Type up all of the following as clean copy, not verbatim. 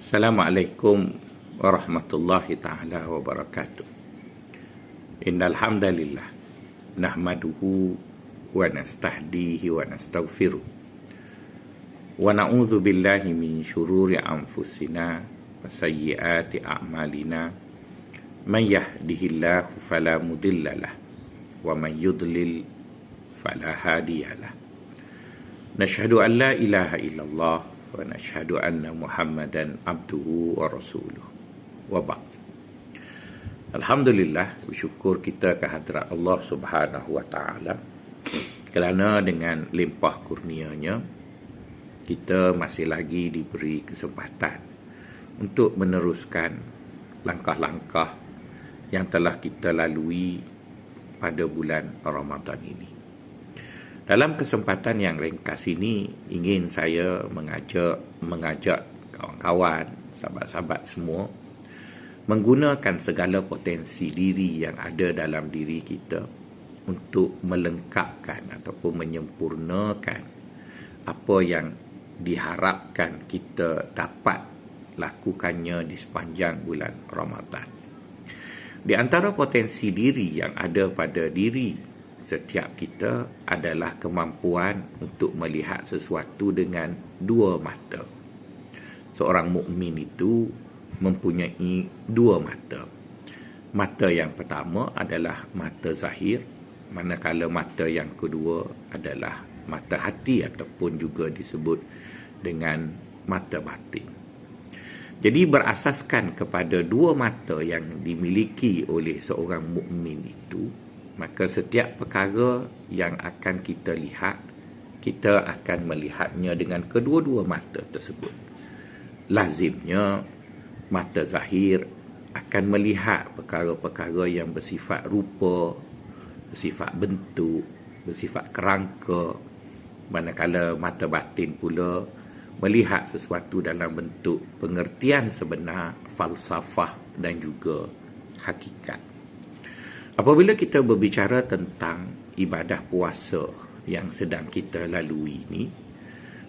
Assalamualaikum warahmatullahi ta'ala wabarakatuh. Innal hamdalillah nahmaduhu wa nastahdihi wa nastaghfiruh wa na'udzu billahi min syururi anfusina wa sayyiati a'malina man yahdihillahu fala mudhillalah wa man yudlil fala hadiyalah. Nashhadu an la ilaha illallah wa nashhadu anna Muhammadan abduhu wa rasuluh. Wa ba'd. Alhamdulillah, bersyukur kita ke hadrat Allah Subhanahu wa taala kerana dengan limpah kurnianya kita masih lagi diberi kesempatan untuk meneruskan langkah-langkah yang telah kita lalui pada bulan Ramadan ini. Dalam kesempatan yang ringkas ini, ingin saya mengajak kawan-kawan, sahabat-sahabat semua menggunakan segala potensi diri yang ada dalam diri kita untuk melengkapkan ataupun menyempurnakan apa yang diharapkan kita dapat lakukannya di sepanjang bulan Ramadan. Di antara potensi diri yang ada pada diri setiap kita adalah kemampuan untuk melihat sesuatu dengan dua mata. Seorang mukmin itu mempunyai dua mata. Mata yang pertama adalah mata zahir, manakala mata yang kedua adalah mata hati ataupun juga disebut dengan mata batin. Jadi berasaskan kepada dua mata yang dimiliki oleh seorang mukmin itu, maka setiap perkara yang akan kita lihat, kita akan melihatnya dengan kedua-dua mata tersebut. Lazimnya, mata zahir akan melihat perkara-perkara yang bersifat rupa, bersifat bentuk, bersifat kerangka, manakala mata batin pula melihat sesuatu dalam bentuk pengertian sebenar, falsafah dan juga hakikat. Apabila kita berbicara tentang ibadah puasa yang sedang kita lalui ini,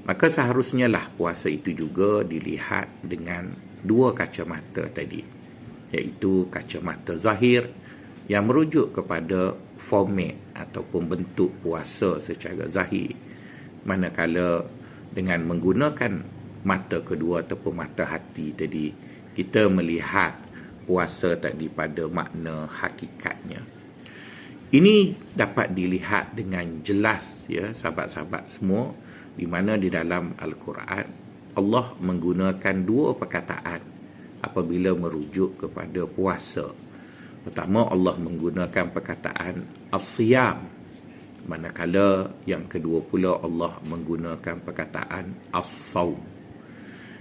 maka seharusnya lah puasa itu juga dilihat dengan dua kacamata tadi, iaitu kacamata zahir yang merujuk kepada format ataupun bentuk puasa secara zahir, manakala dengan menggunakan mata kedua ataupun mata hati tadi, kita melihat puasa tadi pada makna hakikatnya. Ini dapat dilihat dengan jelas, ya sahabat-sahabat semua, di mana di dalam Al-Quran Allah menggunakan dua perkataan apabila merujuk kepada puasa. Pertama, Allah menggunakan perkataan as-siyam, manakala yang kedua pula Allah menggunakan perkataan as-saum.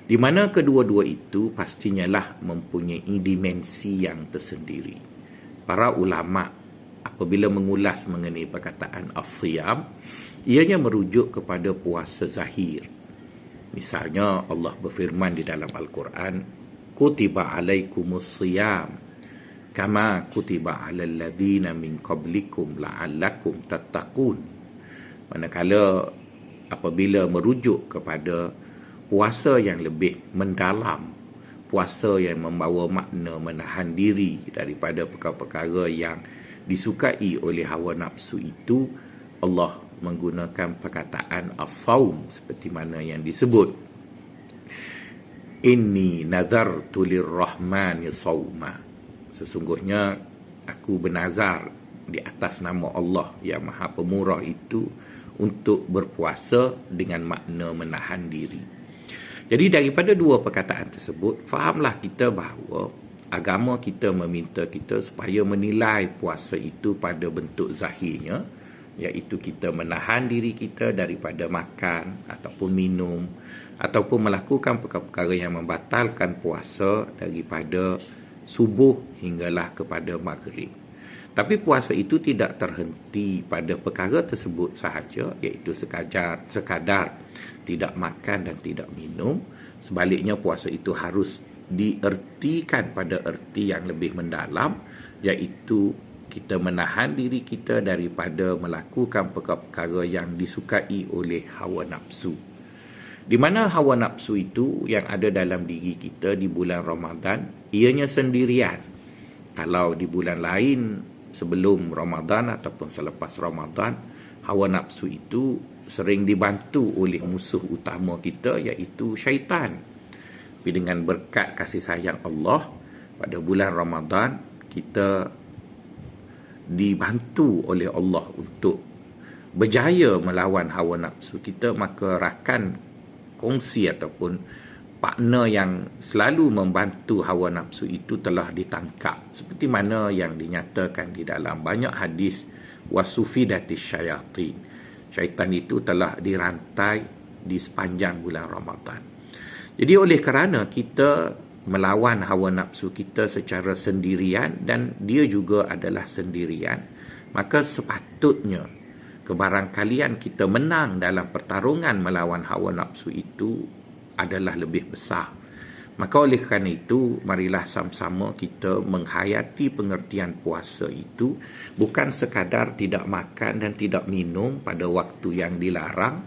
Di mana kedua-dua itu pastinya lah mempunyai dimensi yang tersendiri. Para ulama apabila mengulas mengenai perkataan as-siyam, ianya merujuk kepada puasa zahir. Misalnya Allah berfirman di dalam Al-Quran, kutiba alaikumus siyam kama kutiba alal ladzina min qablikum la'allakum tattaqun. Manakala apabila merujuk kepada puasa yang lebih mendalam, puasa yang membawa makna menahan diri daripada perkara-perkara yang disukai oleh hawa nafsu itu, Allah menggunakan perkataan as-saum seperti mana yang disebut, inni nazartu lirrahmani sauma, sesungguhnya aku bernazar di atas nama Allah yang Maha Pemurah itu untuk berpuasa dengan makna menahan diri. Jadi daripada dua perkataan tersebut, fahamlah kita bahawa agama kita meminta kita supaya menilai puasa itu pada bentuk zahirnya, iaitu kita menahan diri kita daripada makan ataupun minum ataupun melakukan perkara-perkara yang membatalkan puasa daripada subuh hinggalah kepada maghrib. Tapi puasa itu tidak terhenti pada perkara tersebut sahaja, iaitu sekadar tidak makan dan tidak minum. Sebaliknya, puasa itu harus diertikan pada erti yang lebih mendalam, iaitu kita menahan diri kita daripada melakukan perkara-perkara yang disukai oleh hawa nafsu. Di mana hawa nafsu itu yang ada dalam diri kita di bulan Ramadan, ianya sendirian. Kalau di bulan lain sebelum Ramadan ataupun selepas Ramadan, hawa nafsu itu sering dibantu oleh musuh utama kita, iaitu syaitan. Tapi dengan berkat kasih sayang Allah, pada bulan Ramadan kita dibantu oleh Allah untuk berjaya melawan hawa nafsu kita. Maka rakan kongsi ataupun partner yang selalu membantu hawa nafsu itu telah ditangkap, seperti mana yang dinyatakan di dalam banyak hadis, wasufidatis syayatin, syaitan itu telah dirantai di sepanjang bulan Ramadan. Jadi oleh kerana kita melawan hawa nafsu kita secara sendirian dan dia juga adalah sendirian, maka sepatutnya kebarangkalian kita menang dalam pertarungan melawan hawa nafsu itu adalah lebih besar. Maka oleh kerana itu, marilah sama-sama kita menghayati pengertian puasa itu bukan sekadar tidak makan dan tidak minum pada waktu yang dilarang,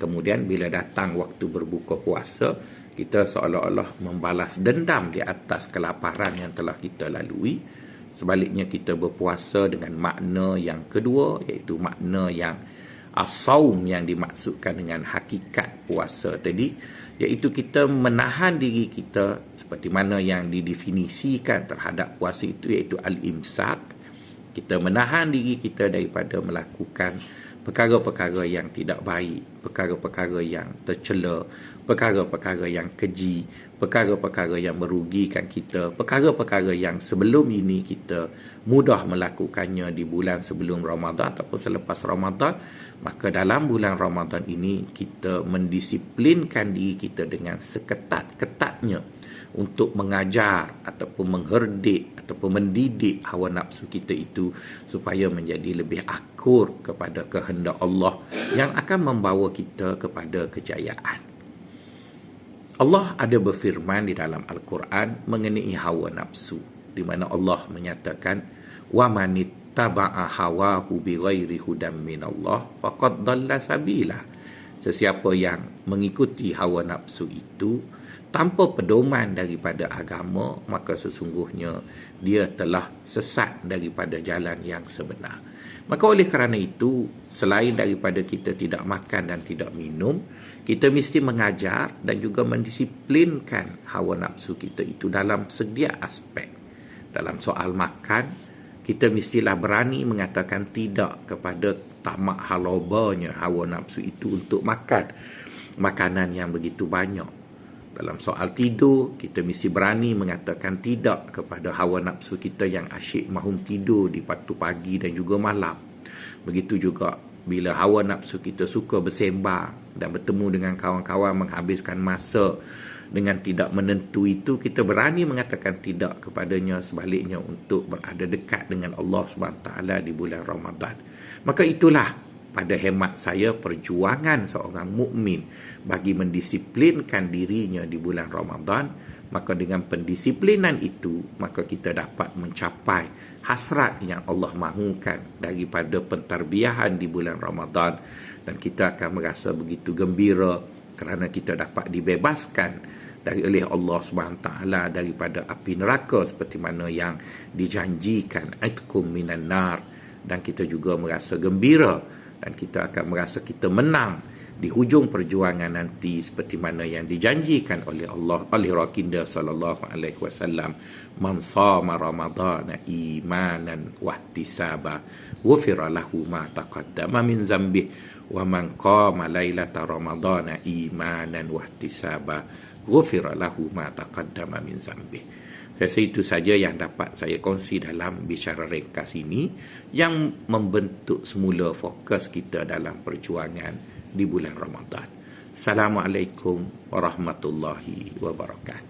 kemudian bila datang waktu berbuka puasa, kita seolah-olah membalas dendam di atas kelaparan yang telah kita lalui. Sebaliknya kita berpuasa dengan makna yang kedua, iaitu makna yang as-saum yang dimaksudkan dengan hakikat puasa tadi, iaitu kita menahan diri kita seperti mana yang didefinisikan terhadap puasa itu, iaitu al-imsak. Kita menahan diri kita daripada melakukan perkara-perkara yang tidak baik, perkara-perkara yang tercela, perkara-perkara yang keji, perkara-perkara yang merugikan kita, perkara-perkara yang sebelum ini kita mudah melakukannya di bulan sebelum Ramadan ataupun selepas Ramadan. Maka dalam bulan Ramadan ini kita mendisiplinkan diri kita dengan seketat-ketatnya untuk mengajar ataupun mengherdik ataupun mendidik hawa nafsu kita itu supaya menjadi lebih akur kepada kehendak Allah yang akan membawa kita kepada kejayaan. Allah ada berfirman di dalam Al-Quran mengenai hawa nafsu, di mana Allah menyatakan, wa manittaba'a hawahu bighairi hudam minallah faqad dhalla sabila. Sesiapa yang mengikuti hawa nafsu itu tanpa pedoman daripada agama, maka sesungguhnya dia telah sesat daripada jalan yang sebenar. Maka oleh kerana itu, selain daripada kita tidak makan dan tidak minum, kita mesti mengajar dan juga mendisiplinkan hawa nafsu kita itu dalam setiap aspek. Dalam soal makan, kita mestilah berani mengatakan tidak kepada tamak halabanya hawa nafsu itu untuk makan makanan yang begitu banyak. Dalam soal tidur, kita mesti berani mengatakan tidak kepada hawa nafsu kita yang asyik mahu tidur di waktu pagi dan juga malam. Begitu juga bila hawa nafsu kita suka bersembang dan bertemu dengan kawan-kawan menghabiskan masa dengan tidak menentu itu, kita berani mengatakan tidak kepadanya, sebaliknya untuk berada dekat dengan Allah SWT di bulan Ramadan. Maka itulah pada hemat saya perjuangan seorang mukmin bagi mendisiplinkan dirinya di bulan Ramadan. Maka dengan pendisiplinan itu, maka kita dapat mencapai hasrat yang Allah mahukan daripada pentarbiyahan di bulan Ramadan, dan kita akan merasa begitu gembira kerana kita dapat dibebaskan oleh Allah SWT daripada api neraka seperti mana yang dijanjikan, itqum minan nar. Dan kita juga merasa gembira dan kita akan merasa kita menang di hujung perjuangan nanti seperti mana yang dijanjikan oleh Allah, oleh Rasulullah sallallahu alaihi wasallam, man shama ramadhana imanan wa ihtisaba ghufira lahu ma taqaddama min dzambi wa man qama lailata ramadhana imanan wa ihtisaba ghufira lahu ma taqaddama min dzambi. Saya rasa itu saja yang dapat saya kongsi dalam bicara ringkas ini yang membentuk semula fokus kita dalam perjuangan di bulan Ramadan. Assalamualaikum warahmatullahi wabarakatuh.